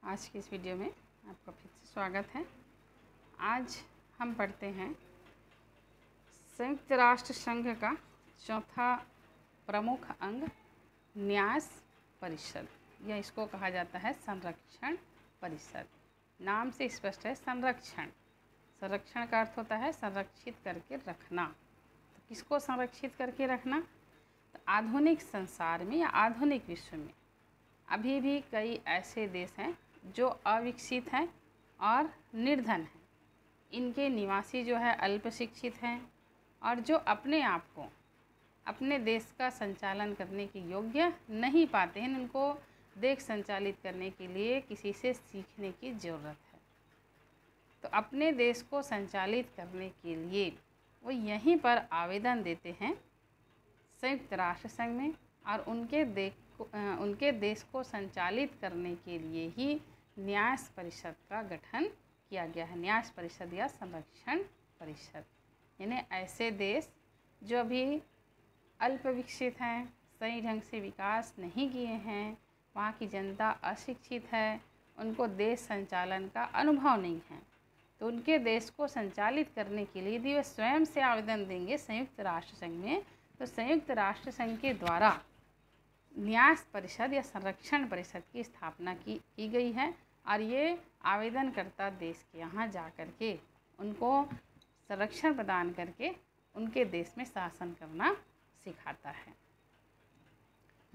आज की इस वीडियो में आपका फिर से स्वागत है। आज हम पढ़ते हैं संयुक्त राष्ट्र संघ का चौथा प्रमुख अंग न्यास परिषद, या इसको कहा जाता है संरक्षण परिषद। नाम से स्पष्ट है संरक्षण। संरक्षण का अर्थ होता है संरक्षित करके रखना। तो किसको संरक्षित करके रखना? तो आधुनिक संसार में या आधुनिक विश्व में अभी भी कई ऐसे देश हैं जो अविकसित हैं और निर्धन हैं। इनके निवासी जो है अल्प शिक्षित हैं और जो अपने आप को अपने देश का संचालन करने के योग्य नहीं पाते हैं। उनको देश संचालित करने के लिए किसी से सीखने की ज़रूरत है। तो अपने देश को संचालित करने के लिए वो यहीं पर आवेदन देते हैं संयुक्त राष्ट्र संघ में, और उनके देश को संचालित करने के लिए ही न्यास परिषद का गठन किया गया है। न्यास परिषद या संरक्षण परिषद, यानी ऐसे देश जो अभी अल्प विकसित हैं, सही ढंग से विकास नहीं किए हैं, वहाँ की जनता अशिक्षित है, उनको देश संचालन का अनुभव नहीं है, तो उनके देश को संचालित करने के लिए यदि वे स्वयं से आवेदन देंगे संयुक्त राष्ट्र संघ में, तो संयुक्त राष्ट्र संघ के द्वारा न्यास परिषद या संरक्षण परिषद की स्थापना की गई है। और ये आवेदनकर्ता देश के यहाँ जा कर के उनको संरक्षण प्रदान करके उनके देश में शासन करना सिखाता है।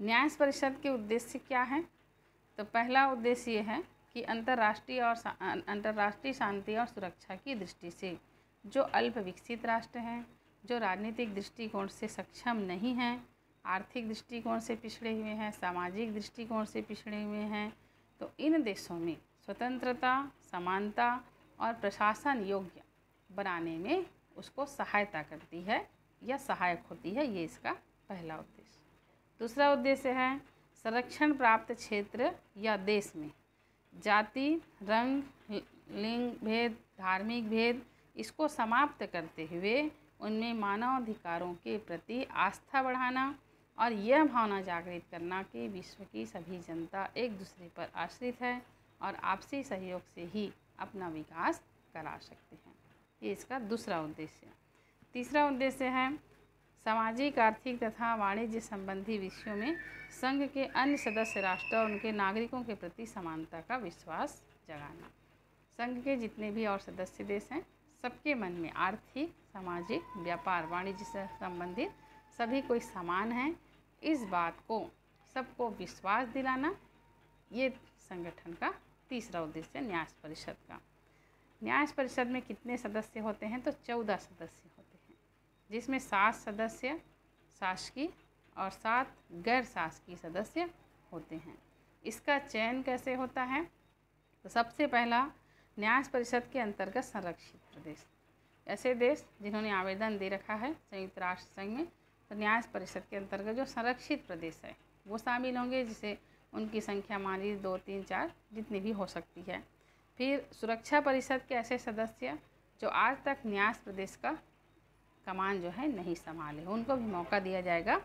न्यास परिषद के उद्देश्य क्या है? तो पहला उद्देश्य ये है कि अंतर्राष्ट्रीय शांति और सुरक्षा की दृष्टि से जो अल्प विकसित राष्ट्र हैं, जो राजनीतिक दृष्टिकोण से सक्षम नहीं हैं, आर्थिक दृष्टिकोण से पिछड़े हुए हैं, सामाजिक दृष्टिकोण से पिछड़े हुए हैं, तो इन देशों में स्वतंत्रता, समानता और प्रशासन योग्य बनाने में उसको सहायता करती है या सहायक होती है। ये इसका पहला उद्देश्य। दूसरा उद्देश्य है संरक्षण प्राप्त क्षेत्र या देश में जाति, रंग, लिंग भेद, धार्मिक भेद इसको समाप्त करते हुए उनमें मानवाधिकारों के प्रति आस्था बढ़ाना और यह भावना जागृत करना कि विश्व की सभी जनता एक दूसरे पर आश्रित है और आपसी सहयोग से ही अपना विकास करा सकते हैं। ये इसका दूसरा उद्देश्य। तीसरा उद्देश्य है सामाजिक, आर्थिक तथा वाणिज्य संबंधी विषयों में संघ के अन्य सदस्य राष्ट्र और उनके नागरिकों के प्रति समानता का विश्वास जगाना। संघ के जितने भी और सदस्य देश हैं, सबके मन में आर्थिक, सामाजिक, व्यापार, वाणिज्य से संबंधित सभी कोई समान है, इस बात को सबको विश्वास दिलाना, ये संगठन का तीसरा उद्देश्य है न्यास परिषद का। न्यास परिषद में कितने सदस्य होते हैं? तो 14 सदस्य होते हैं, जिसमें 7 सदस्य शासकीय और 7 गैर शासकीय सदस्य होते हैं। इसका चयन कैसे होता है? तो सबसे पहला न्यास परिषद के अंतर्गत संरक्षित प्रदेश, ऐसे देश जिन्होंने आवेदन दे रखा है संयुक्त राष्ट्र संघ में, तो न्यास परिषद के अंतर्गत जो संरक्षित प्रदेश है वो शामिल होंगे, जिसे उनकी संख्या मान लीजिए 2, 3, 4 जितनी भी हो सकती है। फिर सुरक्षा परिषद के ऐसे सदस्य जो आज तक न्यास प्रदेश का कमान जो है नहीं संभाले, उनको भी मौका दिया जाएगा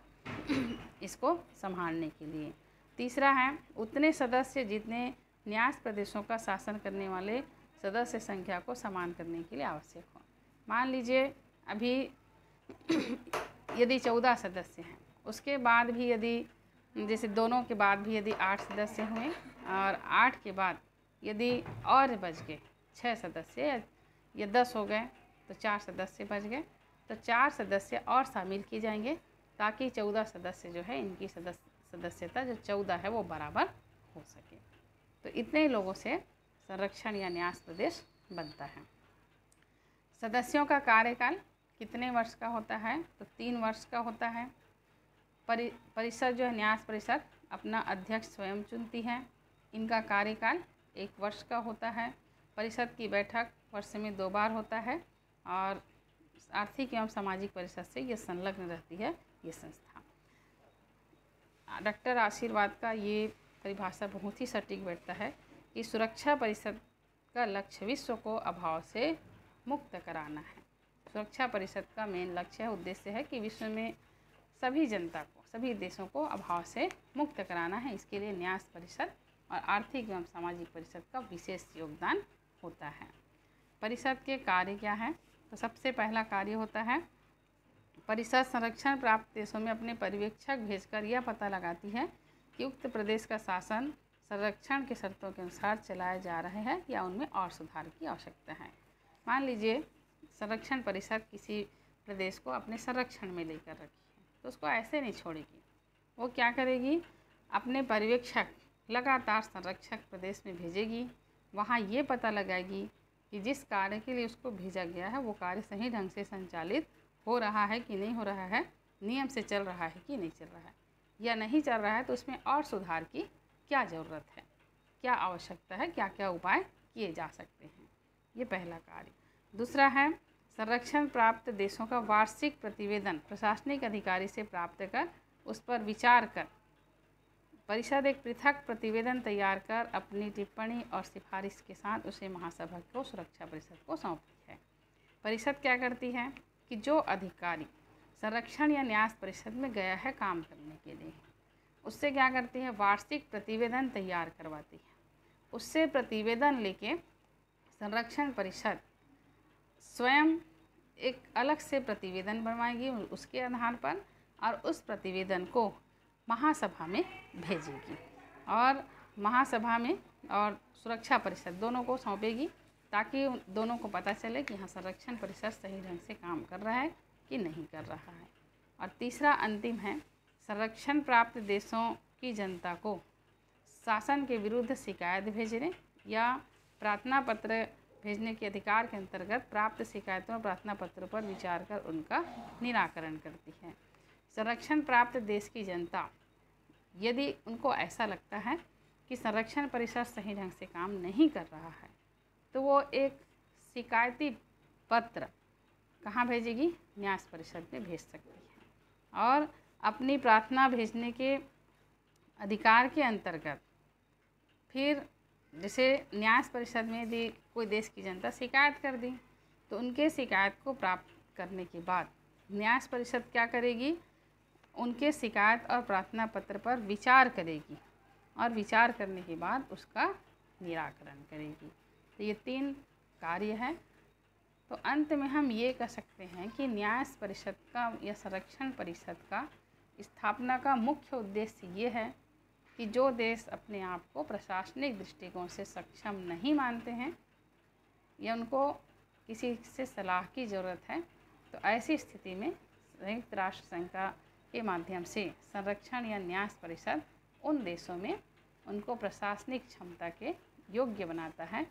इसको संभालने के लिए। तीसरा है उतने सदस्य जितने न्यास प्रदेशों का शासन करने वाले सदस्य संख्या को समान करने के लिए आवश्यक हो। मान लीजिए अभी यदि 14 सदस्य हैं, उसके बाद भी यदि जैसे दोनों के बाद भी यदि 8 सदस्य हुए और 8 के बाद यदि और बच गए 6 सदस्य या 10 हो गए तो 4 सदस्य बच गए, तो 4 सदस्य और शामिल किए जाएंगे ताकि 14 सदस्य जो है इनकी सदस्यता जो 14 है वो बराबर हो सके। तो इतने लोगों से संरक्षण या न्यास प्रदेश बनता है। सदस्यों का कार्यकाल कितने वर्ष का होता है? तो 3 वर्ष का होता है। परिषद जो है न्यास परिषद अपना अध्यक्ष स्वयं चुनती है। इनका कार्यकाल 1 वर्ष का होता है। परिषद की बैठक वर्ष में 2 बार होता है और आर्थिक एवं सामाजिक परिषद से ये संलग्न रहती है ये संस्था। डॉक्टर आशीर्वाद का ये परिभाषा बहुत ही सटीक बैठता है कि सुरक्षा परिषद का लक्ष्य विश्व को अभाव से मुक्त कराना है। सुरक्षा परिषद का मेन लक्ष्य है, उद्देश्य है कि विश्व में सभी जनता को, सभी देशों को अभाव से मुक्त कराना है। इसके लिए न्यास परिषद और आर्थिक एवं सामाजिक परिषद का विशेष योगदान होता है। परिषद के कार्य क्या है? तो सबसे पहला कार्य होता है, परिषद संरक्षण प्राप्त देशों में अपने पर्यवेक्षक भेजकर यह पता लगाती है कि उक्त प्रदेश का शासन संरक्षण के शर्तों के अनुसार चलाए जा रहे हैं या उनमें और सुधार की आवश्यकता है। मान लीजिए संरक्षण परिषद किसी प्रदेश को अपने संरक्षण में लेकर रखी है, तो उसको ऐसे नहीं छोड़ेगी। वो क्या करेगी? अपने पर्यवेक्षक लगातार संरक्षक प्रदेश में भेजेगी, वहाँ ये पता लगाएगी कि जिस कार्य के लिए उसको भेजा गया है वो कार्य सही ढंग से संचालित हो रहा है कि नहीं हो रहा है, नियम से चल रहा है कि नहीं चल रहा है, या नहीं चल रहा है तो उसमें और सुधार की क्या ज़रूरत है, क्या आवश्यकता है, क्या क्या उपाय किए जा सकते हैं। ये पहला कार्य। दूसरा है, संरक्षण प्राप्त देशों का वार्षिक प्रतिवेदन प्रशासनिक अधिकारी से प्राप्त कर उस पर विचार कर परिषद एक पृथक प्रतिवेदन तैयार कर अपनी टिप्पणी और सिफारिश के साथ उसे महासभा को सुरक्षा परिषद को सौंपती है। परिषद क्या करती है कि जो अधिकारी संरक्षण या न्यास परिषद में गया है काम करने के लिए, उससे क्या करती है? वार्षिक प्रतिवेदन तैयार करवाती है। उससे प्रतिवेदन लेके संरक्षण परिषद स्वयं एक अलग से प्रतिवेदन बनवाएगी उसके आधार पर, और उस प्रतिवेदन को महासभा में भेजेगी और महासभा में और सुरक्षा परिषद दोनों को सौंपेगी, ताकि उन दोनों को पता चले कि हाँ संरक्षण परिषद सही ढंग से काम कर रहा है कि नहीं कर रहा है। और तीसरा अंतिम है, संरक्षण प्राप्त देशों की जनता को शासन के विरुद्ध शिकायत भेजने या प्रार्थना पत्र भेजने के अधिकार के अंतर्गत प्राप्त शिकायतों और प्रार्थना पत्रों पर विचार कर उनका निराकरण करती है। संरक्षण प्राप्त देश की जनता यदि उनको ऐसा लगता है कि संरक्षण परिषद सही ढंग से काम नहीं कर रहा है, तो वो एक शिकायती पत्र कहाँ भेजेगी? न्यास परिषद में भेज सकती है। और अपनी प्रार्थना भेजने के अधिकार के अंतर्गत फिर जैसे न्यास परिषद में यदि कोई देश की जनता शिकायत कर दी, तो उनके शिकायत को प्राप्त करने के बाद न्यास परिषद क्या करेगी? उनके शिकायत और प्रार्थना पत्र पर विचार करेगी और विचार करने के बाद उसका निराकरण करेगी। तो ये 3 कार्य है। तो अंत में हम ये कह सकते हैं कि न्यास परिषद का या संरक्षण परिषद का स्थापना का मुख्य उद्देश्य ये है कि जो देश अपने आप को प्रशासनिक दृष्टिकोण से सक्षम नहीं मानते हैं या उनको किसी से सलाह की ज़रूरत है, तो ऐसी स्थिति में संयुक्त राष्ट्र संघ के माध्यम से संरक्षण या न्यास परिषद उन देशों में उनको प्रशासनिक क्षमता के योग्य बनाता है,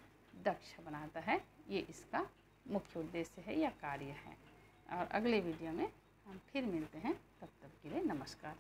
दक्ष बनाता है। ये इसका मुख्य उद्देश्य है या कार्य है। और अगले वीडियो में हम फिर मिलते हैं, तब तक के लिए नमस्कार।